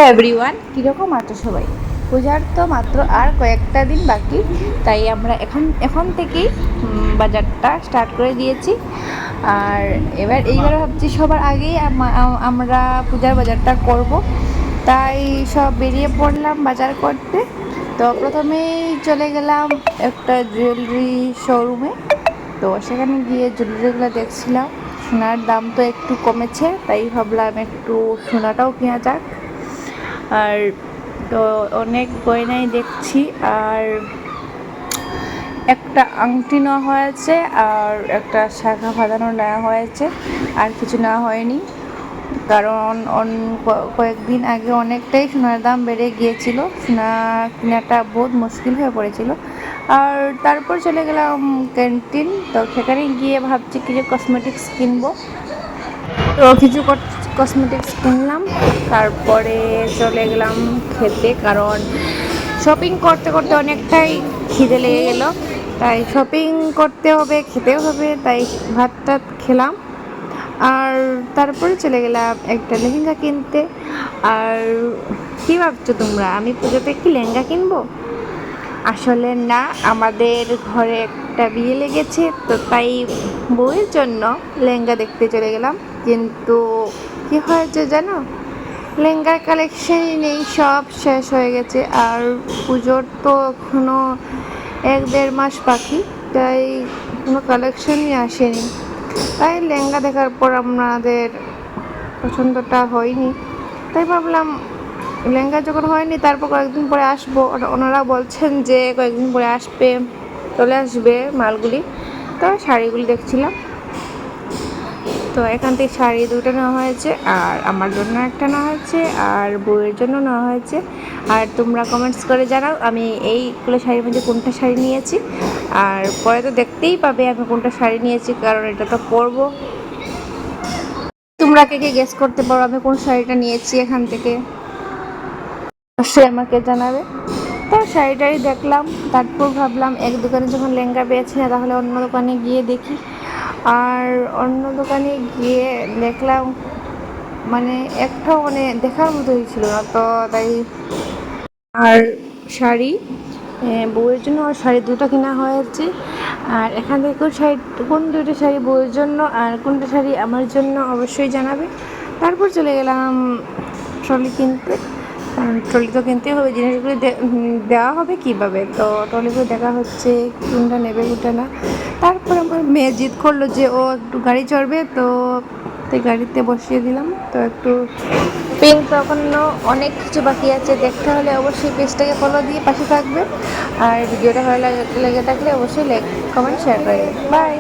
Everyone, কীরকম আছো সবাই? পূজার তো মাত্র আর কয়েকটা দিন বাকি, তাই আমরা এখন থেকেই বাজারটা স্টার্ট করে দিয়েছি। আর এইবার ভাবছি সবার আগেই আমরা পূজার বাজারটা করব, তাই সব বেরিয়ে পড়লাম বাজার করতে। তো প্রথমেই চলে গেলাম একটা জুয়েলারি শোরুমে। তো সেখানে গিয়ে জুয়েলারিগুলো দেখছিলাম। সোনার দাম তো একটু কমেছে, তাই ভাবলাম একটু সোনাটাও কেনা যাক। আর তো অনেক গয়নাই দেখছি, আর একটা আংটি নেওয়া হয়েছে, আর একটা শাখা বাঁধানো নেওয়া হয়েছে, আর কিছু নেওয়া হয়নি। কারণ কয়েকদিন আগে অনেকটাই সোনার দাম বেড়ে গিয়েছিল, সোনা কেনাটা বহুত মুশকিল হয়ে পড়েছিল। আর তারপর চলে গেলাম ক্যান্টিন। তো সেখানে গিয়ে ভাবছি কিছু কসমেটিক্স কিনবো। তো কিছু কসমেটিক্স কিনলাম, তারপরে চলে গেলাম খেতে। কারণ শপিং করতে করতে অনেকটাই খিদে লেগে গেল, তাই শপিং করতে হবে, খেতেও হবে, তাই ভাত টাত খেলাম। আর তারপরে চলে গেলাম একটা লেহেঙ্গা কিনতে। আর কী ভাবছো তোমরা, আমি পুজোতে কি লেহেঙ্গা কিনবো? আসলে না, আমাদের ঘরে একটা বিয়ে লেগেছে, তো তাই বউয়ের জন্য লেহেঙ্গা দেখতে চলে গেলাম। কিন্তু কী হয়েছে জানো, লেহেঙ্গার কালেকশনই নেই, সব শেষ হয়ে গেছে। আর পুজোর তো এখনও 1-1.5 মাস বাকি, তাই কোনো কালেকশনই আসেনি। তাই লেহেঙ্গা দেখার পর আমাদের পছন্দটা হয়নি, তাই ভাবলাম লেহেঙ্গা যখন হয়নি তারপর কয়েকদিন পরে আসবো। ওনারা বলছেন যে কয়েকদিন পরে আসবে, চলে আসবে মালগুলি। তো শাড়িগুলি দেখছিলাম, তো এখান থেকে শাড়ি দুটো নেওয়া হয়েছে, আর আমার জন্য একটা নেওয়া হয়েছে, আর বউয়ের জন্য নেওয়া হয়েছে। আর তোমরা কমেন্টস করে জানাও আমি এইগুলো শাড়ির মধ্যে কোনটা শাড়ি নিয়েছি। আর পরে তো দেখতেই পাবে আমি কোনটা শাড়ি নিয়েছি, কারণ এটা তো পরবো। তোমরা কে কে গেস করতে পারো আমি কোন শাড়িটা নিয়েছি এখান থেকে? অবশ্যই আমাকে জানাবে। তো শাড়িটাই দেখলাম, তারপর ভাবলাম এক দোকানে যখন লেহেঙ্গা পেয়েছি না, তাহলে অন্য দোকানে গিয়ে দেখি। আর অন্য দোকানে গিয়ে দেখলাম মানে একটাও মানে দেখার মতোই ছিল না, তো তাই আর শাড়ি বউয়ের জন্য আর শাড়ি দুটো কেনা হয়েছে। আর এখান থেকে কোন দুটো শাড়ি বউয়ের জন্য আর কোনটা শাড়ি আমার জন্য অবশ্যই জানাবে। তারপর চলে গেলাম ট্রলি কিনতে। ট্রলি তো কিনতে হবে, জিনিসগুলো দেওয়া হবে কীভাবে, তো ট্রলিগুলো দেখা হচ্ছে কোনটা নেবে কোনটা না। তারপর আমার মেয়ে জিদ করলো যে ও একটু গাড়ি চড়বে, তো গাড়িতে বসিয়ে দিলাম। তো একটু পিঙ্ক, তখনও অনেক কিছু বাকি আছে দেখতে হলে অবশ্যই পেজটাকে ফলো দিয়ে পাশে থাকবে। আর ভিডিওটা ভালো লেগে থাকলে অবশ্যই লাইক, কমেন্ট, শেয়ার করে দেবেন। বাই।